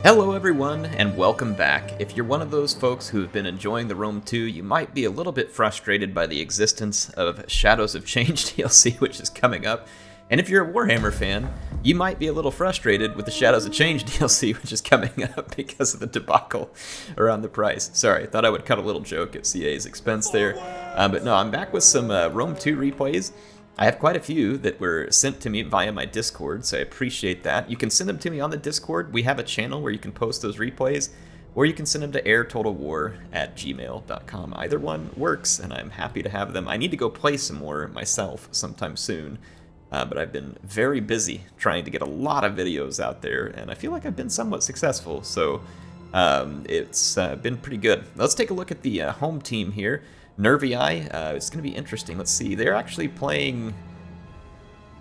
Hello everyone, and welcome back. If you're one of those folks who have been enjoying the Rome 2, you might be a little bit frustrated by the existence of Shadows of Change DLC, which is coming up. And if you're a Warhammer fan, you might be a little frustrated with the Shadows of Change DLC, which is coming up because of the debacle around the price. Sorry, I thought I would cut a little joke at CA's expense there. But no, I'm back with some Rome 2 replays. I have quite a few that were sent to me via my Discord, so I appreciate that. You can send them to me on the Discord. We have a channel where you can post those replays, or you can send them to airtotalwar@gmail.com. Either one works, and I'm happy to have them. I need to go play some more myself sometime soon, but I've been very busy trying to get a lot of videos out there, and I feel like I've been somewhat successful, so it's been pretty good. Let's take a look at the home team here. Nervii, it's going to be interesting. Let's see. They're actually playing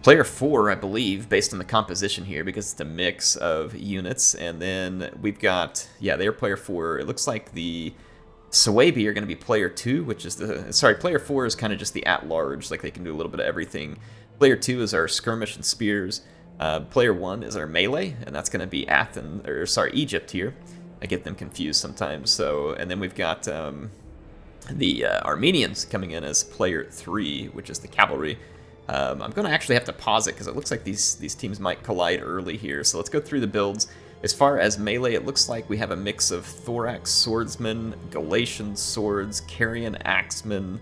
player 4, I believe, based on the composition here, because it's a mix of units. And then we've got, yeah, they're player 4. It looks like the Suebi are going to be player 2, which is the, sorry, player 4 is kind of just the at-large, like they can do a little bit of everything. Player 2 is our skirmish and spears. Player 1 is our melee, and that's going to be Egypt here. I get them confused sometimes. So, and then we've got the Armenians coming in as player 3, which is the cavalry. I'm going to actually have to pause it because it looks like these teams might collide early here. So let's go through the builds. As far as melee, it looks like we have a mix of thorax swordsmen, Galatian swords, Carian axemen,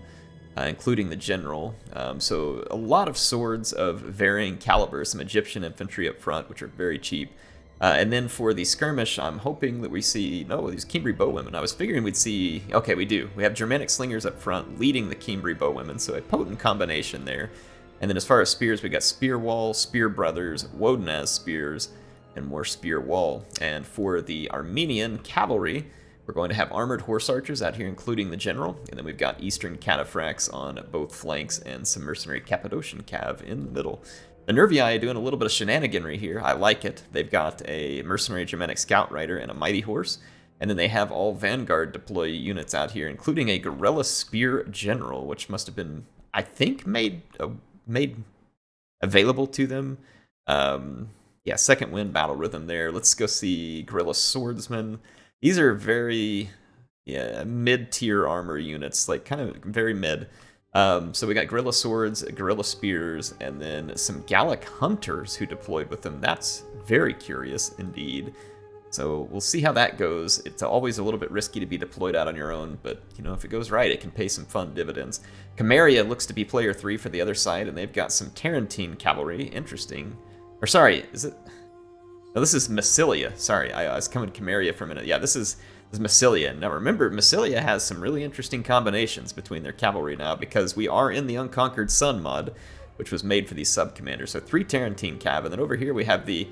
including the general. So a lot of swords of varying calibers, some Egyptian infantry up front, which are very cheap. And then for the skirmish, I'm hoping that we see, these Cimbri bowwomen. I was figuring we'd see, okay, we do. We have Germanic slingers up front leading the Cimbri bowwomen, so a potent combination there. And then as far as spears, we got spear wall, spear brothers, Wodenaz spears, and more spear wall. And for the Armenian cavalry, we're going to have armored horse archers out here, including the general. And then we've got eastern cataphracts on both flanks and some mercenary Cappadocian cav in the middle. The Nervii are doing a little bit of shenaniganry here. I like it. They've got a mercenary Germanic scout rider and a mighty horse. And then they have all vanguard deploy units out here, including a guerrilla spear general, which must have been, I think, made available to them. Yeah, second wind battle rhythm there. Let's go see guerrilla swordsmen. These are very mid-tier armor units, like kind of very mid. So we got guerrilla swords, guerrilla spears, and then some Gallic hunters who deployed with them. That's very curious indeed. So we'll see how that goes. It's always a little bit risky to be deployed out on your own, but if it goes right, it can pay some fun dividends. Camarilla looks to be player 3 for the other side, and they've got some Tarentine cavalry. Interesting. Or sorry, is it? No, this is Massilia. Sorry, I was coming Camarilla for a minute. Yeah, this is Massilia. Now remember, Massilia has some really interesting combinations between their cavalry now, because we are in the Unconquered Sun mod, which was made for these sub-commanders. So 3 Tarentine cav, and then over here we have the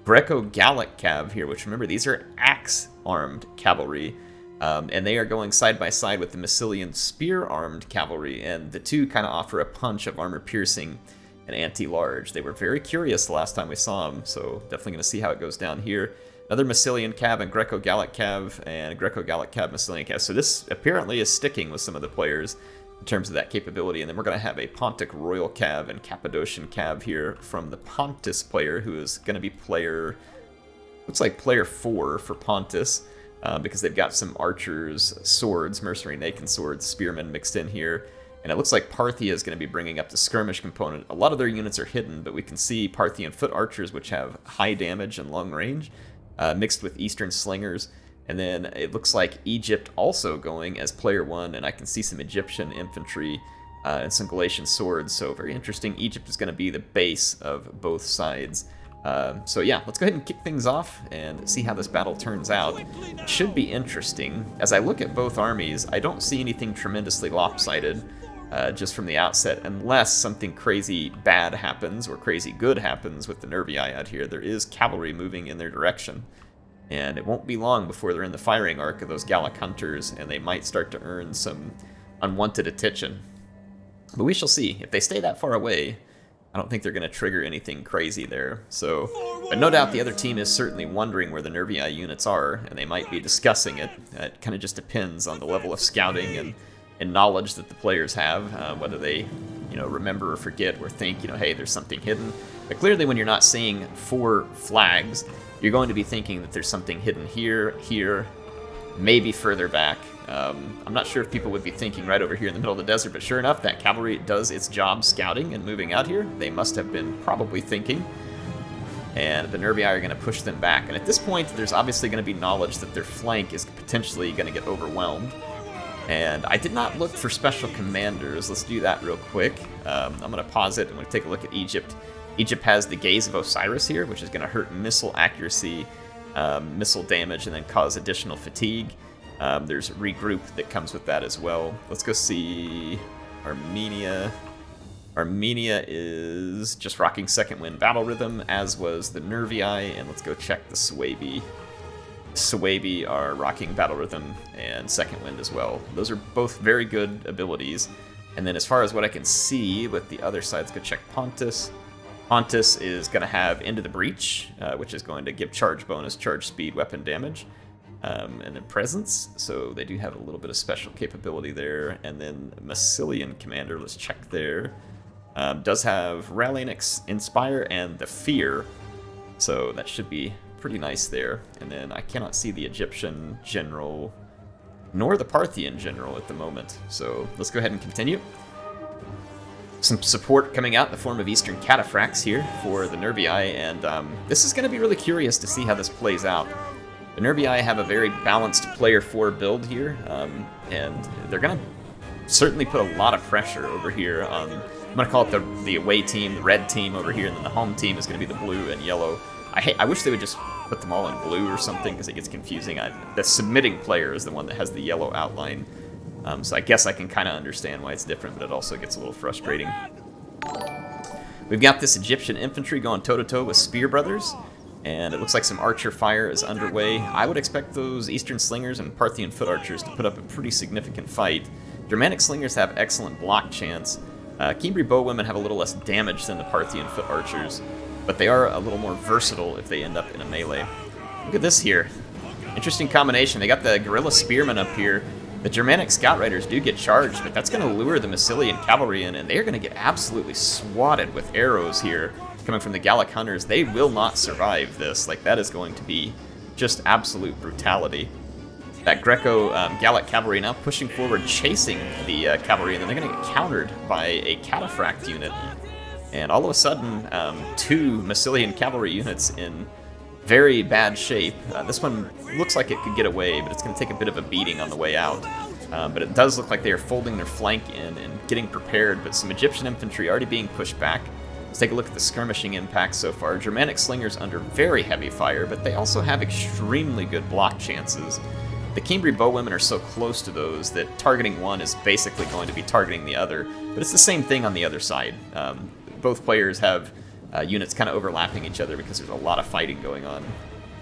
Greco-Gallic cav here, which remember, these are axe-armed cavalry, and they are going side by side with the Massilian spear-armed cavalry, and the two kind of offer a punch of armor-piercing and anti-large. They were very curious the last time we saw them, so definitely going to see how it goes down here. Another Massilian cav and Greco-Gallic cav, and Greco-Gallic cav, Massilian cav. So this apparently is sticking with some of the players in terms of that capability. And then we're going to have a Pontic Royal cav and Cappadocian cav here from the Pontus player, who is going to be player, looks like player 4 for Pontus, because they've got some archers, swords, mercenary Nacan swords, spearmen mixed in here. And it looks like Parthia is going to be bringing up the skirmish component. A lot of their units are hidden, but we can see Parthian foot archers, which have high damage and long range, mixed with Eastern slingers. And then it looks like Egypt also going as player 1, and I can see some Egyptian infantry and some Galatian swords. So very interesting. Egypt is going to be the base of both sides. So yeah, let's go ahead and kick things off and see how this battle turns out. It should be interesting. As I look at both armies, I don't see anything tremendously lopsided. Just from the outset, unless something crazy bad happens or crazy good happens with the Nervii out here. There is cavalry moving in their direction, and it won't be long before they're in the firing arc of those Gallic hunters, and they might start to earn some unwanted attention. But we shall see. If they stay that far away, I don't think they're going to trigger anything crazy there. So, but no doubt the other team is certainly wondering where the Nervii units are, and they might be discussing it. It kind of just depends on the level of scouting and knowledge that the players have, whether they remember or forget or think, hey, there's something hidden. But clearly when you're not seeing 4 flags, you're going to be thinking that there's something hidden here, maybe further back. I'm not sure if people would be thinking right over here in the middle of the desert, but sure enough, that cavalry does its job scouting and moving out here. They must have been probably thinking. And the Nervii are going to push them back. And at this point, there's obviously going to be knowledge that their flank is potentially going to get overwhelmed. And I did not look for special commanders. Let's do that real quick. I'm going to pause it. I'm going to take a look at Egypt. Egypt has the Gaze of Osiris here, which is going to hurt missile accuracy, missile damage, and then cause additional fatigue. There's regroup that comes with that as well. Let's go see Armenia. Armenia is just rocking second wind battle rhythm, as was the Nervii, and let's go check the Suebi. Suebi are rocking battle rhythm and second wind as well. Those are both very good abilities. And then as far as what I can see with the other side, let's go check Pontus. Pontus is going to have Into the Breach, which is going to give charge bonus, charge speed, weapon damage, and then presence. So they do have a little bit of special capability there. And then Massilian Commander, let's check there. Does have Rallying Inspire and the Fear, so that should be pretty nice there. And then I cannot see the Egyptian general nor the Parthian general at the moment, so let's go ahead and continue. Some support coming out in the form of Eastern Cataphracts here for the Nervii, and this is going to be really curious to see how this plays out. The Nervii have a very balanced player 4 build here, and they're going to certainly put a lot of pressure over here on, I'm going to call it the away team, the red team over here, and then the home team is going to be the blue and yellow. I wish they would just put them all in blue or something, because it gets confusing. The submitting player is the one that has the yellow outline. So I guess I can kind of understand why it's different, but it also gets a little frustrating. We've got this Egyptian infantry going toe-to-toe with Spear Brothers, and it looks like some archer fire is underway. I would expect those Eastern Slingers and Parthian Foot Archers to put up a pretty significant fight. Germanic Slingers have excellent block chance. Cimbri Bowwomen have a little less damage than the Parthian Foot Archers, but they are a little more versatile if they end up in a melee. Look at this here. Interesting combination. They got the Guerrilla Spearmen up here. The Germanic Scout Riders do get charged, but that's going to lure the Massilian Cavalry in, and they're going to get absolutely swatted with arrows here coming from the Gallic Hunters. They will not survive this. Like, that is going to be just absolute brutality. That Greco-Gallic Cavalry now pushing forward, chasing the cavalry, and then they're going to get countered by a Cataphract unit. And all of a sudden, 2 Massilian Cavalry units in very bad shape. This one looks like it could get away, but it's going to take a bit of a beating on the way out. But it does look like they are folding their flank in and getting prepared, but some Egyptian infantry already being pushed back. Let's take a look at the skirmishing impact so far. Germanic Slingers under very heavy fire, but they also have extremely good block chances. The Cimbri Bowwomen are so close to those that targeting one is basically going to be targeting the other, but it's the same thing on the other side. Both players have units kind of overlapping each other because there's a lot of fighting going on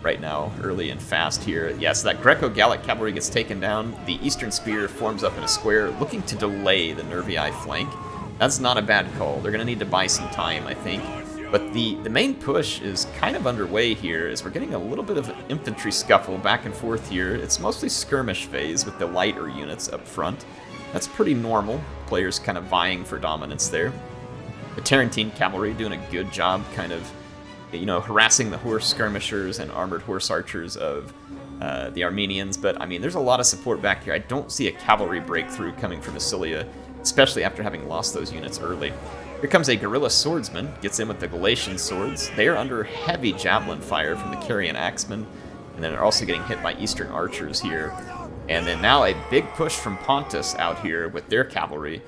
right now, early and fast here. Yeah, so that Greco-Gallic Cavalry gets taken down. The Eastern Spear forms up in a square, looking to delay the Nervii flank. That's not a bad call. They're going to need to buy some time, I think. But the main push is kind of underway here, as we're getting a little bit of an infantry scuffle back and forth here. It's mostly skirmish phase with the lighter units up front. That's pretty normal. Players kind of vying for dominance there. The Tarentine Cavalry doing a good job kind of, harassing the horse skirmishers and armored horse archers of the Armenians. But, I mean, there's a lot of support back here. I don't see a cavalry breakthrough coming from Massilia, especially after having lost those units early. Here comes a guerrilla swordsman, gets in with the Galatian swords. They are under heavy javelin fire from the Carian axemen, and then they're also getting hit by Eastern archers here. And then now a big push from Pontus out here with their cavalry.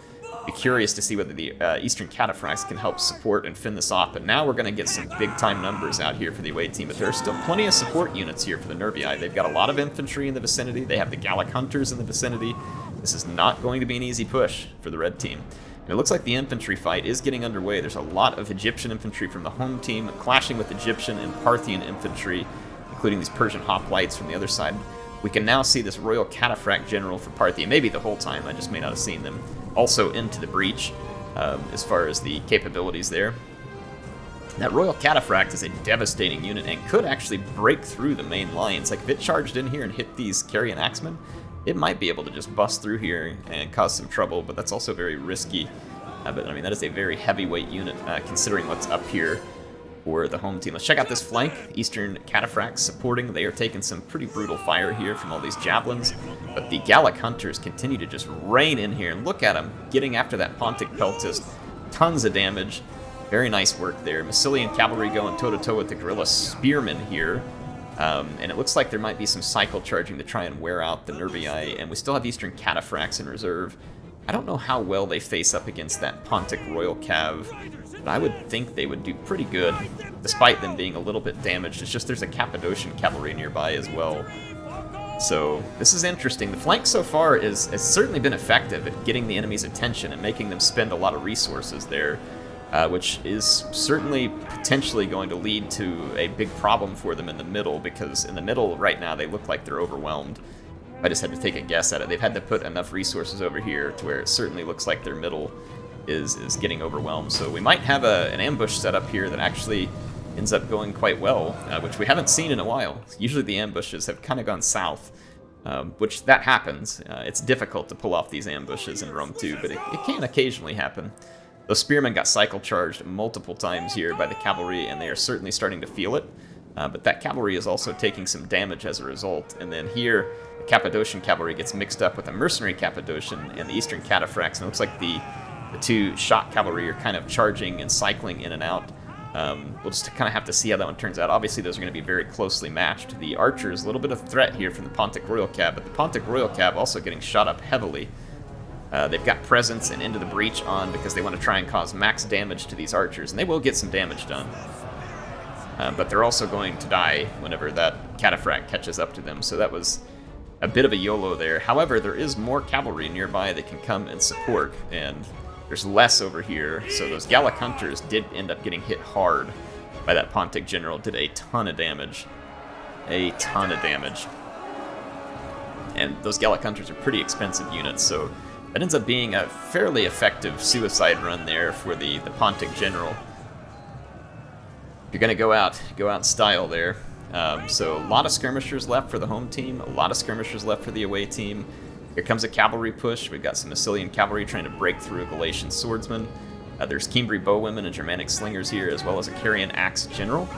Be curious to see whether the Eastern Cataphracts can help support and fend this off, but now we're going to get some big-time numbers out here for the away team, but there are still plenty of support units here for the Nervii. They've got a lot of infantry in the vicinity. They have the Gallic Hunters in the vicinity. This is not going to be an easy push for the red team. And it looks like the infantry fight is getting underway. There's a lot of Egyptian infantry from the home team clashing with Egyptian and Parthian infantry, including these Persian hoplites from the other side. We can now see this Royal Cataphract General for Parthia, maybe the whole time, I just may not have seen them, also into the breach as far as the capabilities there. That Royal Cataphract is a devastating unit and could actually break through the main lines. Like, if it charged in here and hit these Carian axemen, it might be able to just bust through here and cause some trouble, but that's also very risky. But I mean, that is a very heavyweight unit considering what's up here for the home team. Let's check out this flank. Eastern Cataphracts supporting. They are taking some pretty brutal fire here from all these javelins. But the Gallic Hunters continue to just rain in here. And look at them getting after that Pontic Peltist. Tons of damage. Very nice work there. Massilian Cavalry going toe-to-toe with the Guerrilla Spearmen here. And it looks like there might be some cycle charging to try and wear out the Nervii. And we still have Eastern Cataphracts in reserve. I don't know how well they face up against that Pontic Royal Cav, but I would think they would do pretty good, despite them being a little bit damaged. It's just there's a Cappadocian Cavalry nearby as well. So this is interesting. The flank so far has certainly been effective at getting the enemy's attention and making them spend a lot of resources there, which is certainly potentially going to lead to a big problem for them in the middle, because in the middle right now they look like they're overwhelmed. I just had to take a guess at it. They've had to put enough resources over here to where it certainly looks like their middle is getting overwhelmed. So we might have an ambush set up here that actually ends up going quite well, which we haven't seen in a while. Usually the ambushes have kind of gone south, which that happens. It's difficult to pull off these ambushes in Rome 2, but it can occasionally happen. Those spearmen got cycle charged multiple times here by the cavalry, and they are certainly starting to feel it. But that cavalry is also taking some damage as a result. And then here, the Cappadocian cavalry gets mixed up with a mercenary Cappadocian and the Eastern Cataphracts, and it looks like the two shock cavalry are kind of charging and cycling in and out. We'll just kind of have to see how that one turns out. Obviously, those are going to be very closely matched. The archers, a little bit of threat here from the Pontic Royal Cav, but the Pontic Royal Cav also getting shot up heavily. They've got Presence and Into the Breach on because they want to try and cause max damage to these archers, and they will get some damage done. But they're also going to die whenever that Cataphract catches up to them, so that was a bit of a YOLO there. However, there is more cavalry nearby that can come and support, and there's less over here, so those Gallic Hunters did end up getting hit hard by that Pontic General, did a ton of damage. A ton of damage. And those Gallic Hunters are pretty expensive units, so that ends up being a fairly effective suicide run there for the Pontic General. You're going to go out in style there. So a lot of skirmishers left for the home team, a lot of skirmishers left for the away team. Here comes a cavalry push. We've got some Massilian cavalry trying to break through a Galatian swordsman. There's Cimbri bowwomen and Germanic slingers here, as well as a Carian axe general.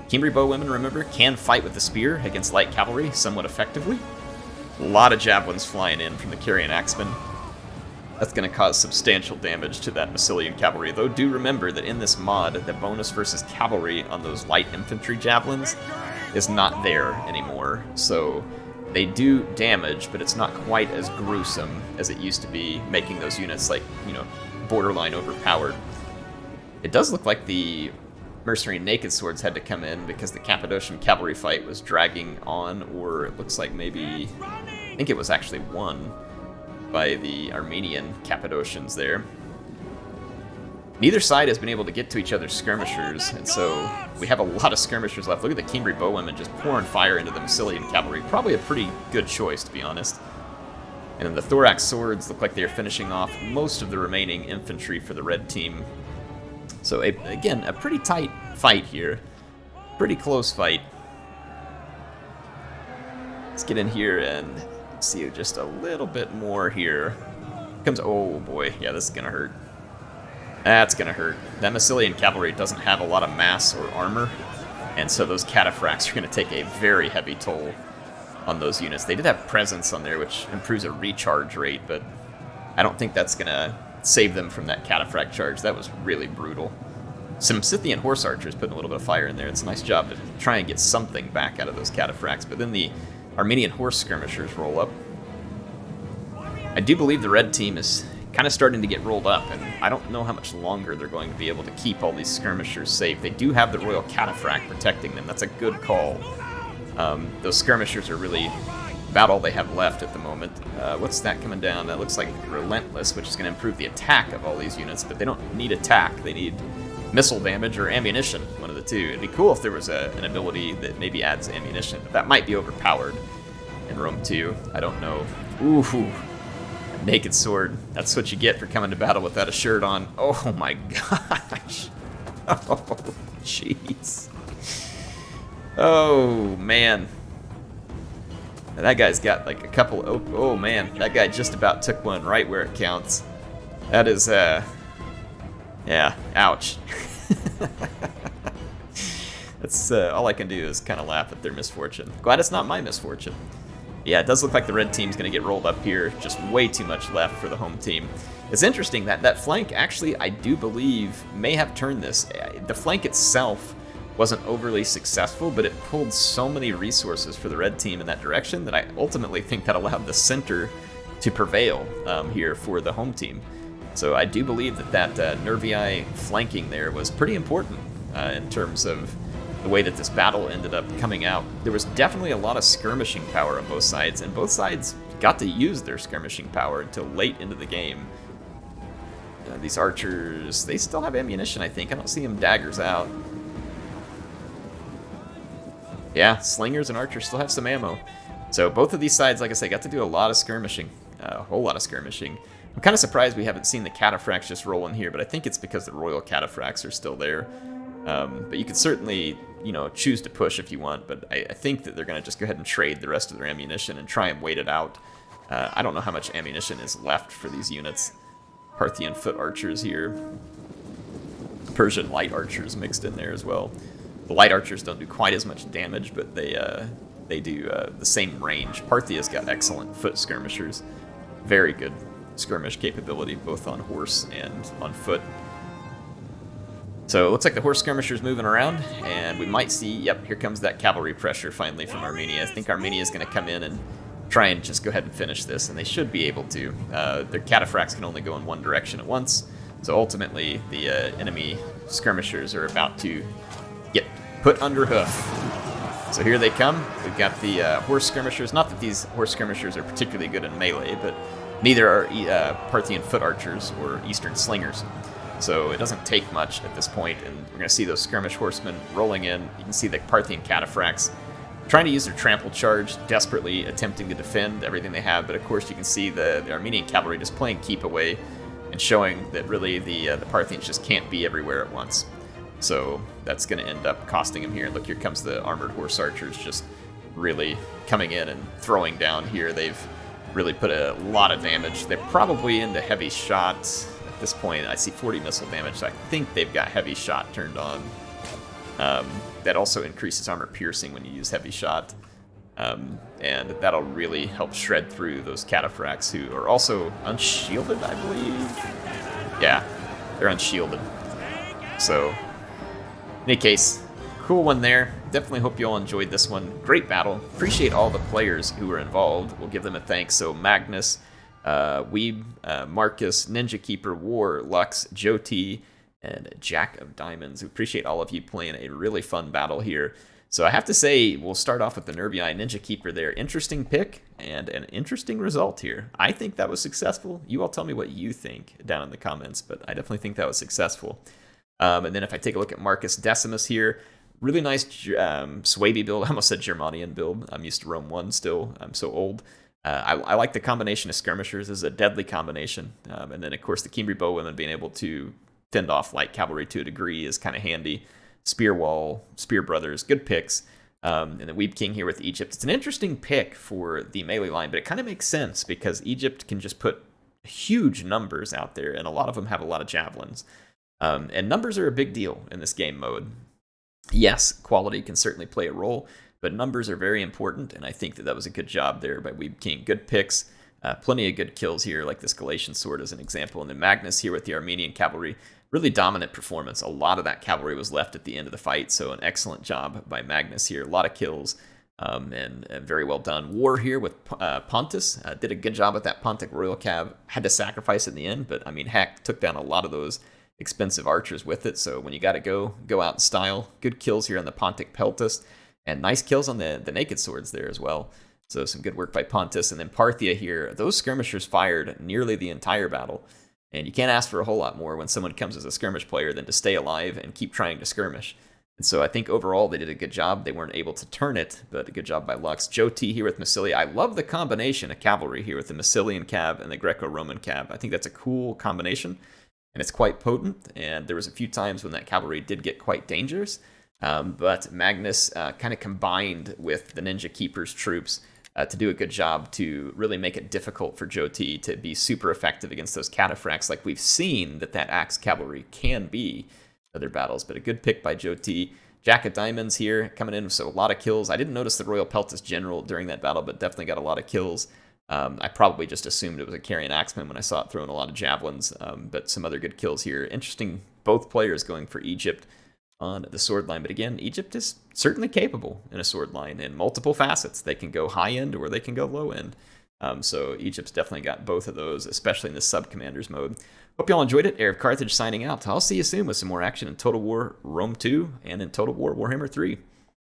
Cimbri bowwomen, remember, can fight with the spear against light cavalry somewhat effectively. A lot of javelins flying in from the Carian axemen. That's going to cause substantial damage to that Massilian cavalry, though do remember that in this mod, the bonus versus cavalry on those light infantry javelins is not there anymore. So they do damage, but it's not quite as gruesome as it used to be, making those units, like, you know, borderline overpowered. It does look like the mercenary naked swords had to come in because the Cappadocian cavalry fight was dragging on, or it looks like maybe, I think it was actually won by the Armenian Cappadocians there. Neither side has been able to get to each other's skirmishers, and so we have a lot of skirmishers left. Look at the Cimbri bowwomen just pouring fire into the Massilian cavalry. Probably a pretty good choice, to be honest. And then the thorax swords look like they're finishing off most of the remaining infantry for the red team. So again, a pretty tight fight here. Pretty close fight. Let's get in here and see just a little bit more here. Comes, oh boy, yeah, this is gonna hurt. That's gonna hurt. That Massilian cavalry doesn't have a lot of mass or armor, and so those cataphracts are gonna take a very heavy toll on those units. They did have presence on there, which improves a recharge rate, but I don't think that's gonna save them from that cataphract charge. That was really brutal. Some Scythian horse archers putting a little bit of fire in there. It's a nice job to try and get something back out of those cataphracts, but then the Armenian horse skirmishers roll up. I do believe the red team is kind of starting to get rolled up, and I don't know how much longer they're going to be able to keep all these skirmishers safe. They do have the Royal Cataphract protecting them. That's a good call. Those skirmishers are really about all they have left at the moment. What's that coming down? That looks like Relentless, which is going to improve the attack of all these units, but they don't need attack. They need missile damage or ammunition, one of the two. It'd be cool if there was an ability that maybe adds ammunition, but that might be overpowered in Rome 2. I don't know. Ooh. Naked sword. That's what you get for coming to battle without a shirt on. Oh my gosh. Oh, jeez. Oh, man. That guy's got like a couple... Oh, man. That guy just about took one right where it counts. That is Yeah, ouch. That's all I can do is kind of laugh at their misfortune. Glad it's not my misfortune. Yeah, it does look like the red team's going to get rolled up here. Just way too much left for the home team. It's interesting that that flank, actually, I do believe, may have turned this. The flank itself wasn't overly successful, but it pulled so many resources for the red team in that direction that I ultimately think that allowed the center to prevail here for the home team. So I do believe that Nervii flanking there was pretty important in terms of the way that this battle ended up coming out. There was definitely a lot of skirmishing power on both sides, and both sides got to use their skirmishing power until late into the game. These archers, they still have ammunition, I think. I don't see them daggers out. Yeah, slingers and archers still have some ammo. So both of these sides, like I say, got to do a lot of skirmishing. A whole lot of skirmishing. I'm kind of surprised we haven't seen the cataphracts just roll in here, but I think it's because the royal cataphracts are still there. But you could certainly, you know, choose to push if you want, but I think that they're going to just go ahead and trade the rest of their ammunition and try and wait it out. I don't know how much ammunition is left for these units. Parthian foot archers here. Persian light archers mixed in there as well. The light archers don't do quite as much damage, but they do the same range. Parthia's got excellent foot skirmishers. Very good skirmish capability, both on horse and on foot. So it looks like the horse skirmisher's moving around, and we might see, yep, here comes that cavalry pressure finally from Armenia. I think Armenia is going to come in and try and just go ahead and finish this, and they should be able to. Their cataphracts can only go in one direction at once, so ultimately the enemy skirmishers are about to get put under hoof. So here they come. We've got the horse skirmishers. Not that these horse skirmishers are particularly good in melee, but neither are Parthian foot archers or Eastern slingers. So it doesn't take much at this point, and we're going to see those skirmish horsemen rolling in. You can see the Parthian cataphracts trying to use their trample charge, desperately attempting to defend everything they have, but of course you can see the Armenian cavalry just playing keep away and showing that really the Parthians just can't be everywhere at once. So that's going to end up costing them here. Look, here comes the armored horse archers just really coming in and throwing down here. They've really put a lot of damage. They're probably into heavy shots. At this point, I see 40 missile damage, so I think they've got heavy shot turned on. That also increases armor piercing when you use heavy shot. And that'll really help shred through those cataphracts, who are also unshielded, I believe. Yeah, they're unshielded. So, in any case, cool one there. Definitely hope you all enjoyed this one. Great battle. Appreciate all the players who were involved. We'll give them a thanks. So Magnus, Weeb, Marcus, Ninja Keeper, War, Lux, Joe T, and Jack of Diamonds. We appreciate all of you playing a really fun battle here. So I have to say, we'll start off with the Nervii Ninja Keeper there. Interesting pick and an interesting result here. I think that was successful. You all tell me what you think down in the comments, but I definitely think that was successful. And then if I take a look at Marcus Decimus here, really nice Swaby build. I almost said Germanian build. I'm used to Rome 1 still. I'm so old. I like the combination of skirmishers. This is a deadly combination. And then, of course, the Cimbri bowwomen being able to fend off light cavalry to a degree is kind of handy. Spear Wall, Spear Brothers, good picks. And the Weeb King here with Egypt. It's an interesting pick for the melee line, but it kind of makes sense because Egypt can just put huge numbers out there, and a lot of them have a lot of javelins. And numbers are a big deal in this game mode. Yes, quality can certainly play a role, but numbers are very important, and I think that was a good job there by Weeb King. Good picks, plenty of good kills here, like this Galatian sword as an example. And then Magnus here with the Armenian cavalry, really dominant performance. A lot of that cavalry was left at the end of the fight, so an excellent job by Magnus here. A lot of kills, and very well done. War here with Pontus, did a good job with that Pontic Royal Cav. Had to sacrifice in the end, but I mean, heck, took down a lot of those expensive archers with it, so when you gotta go out in style. Good kills here on the Pontic Peltus, and nice kills on the naked swords there as well. So some good work by Pontus. And then Parthia here, those skirmishers fired nearly the entire battle, and you can't ask for a whole lot more when someone comes as a skirmish player than to stay alive and keep trying to skirmish. And so I think overall they did a good job. They weren't able to turn it, but a good job by Lux. Joe T here with Massilia. I love the combination of cavalry here with the Massilian Cav and the Greco-Roman Cav. I think that's a cool combination, and it's quite potent, and there was a few times when that cavalry did get quite dangerous, but Magnus kind of combined with the Ninja Keeper's troops to do a good job to really make it difficult for Zhou Ti to be super effective against those cataphracts, like we've seen that axe cavalry can be in other battles. But a good pick by Zhou Ti. Jack of Diamonds here coming in, so a lot of kills. I didn't notice the Royal Peltas General during that battle, but definitely got a lot of kills. I probably just assumed it was a carrying axeman when I saw it throwing a lot of javelins, but some other good kills here. Interesting, both players going for Egypt on the sword line. But again, Egypt is certainly capable in a sword line in multiple facets. They can go high end or they can go low end. So Egypt's definitely got both of those, especially in the sub-commanders mode. Hope y'all enjoyed it. HeirofCarthage signing out. I'll see you soon with some more action in Total War Rome 2 and in Total War Warhammer 3.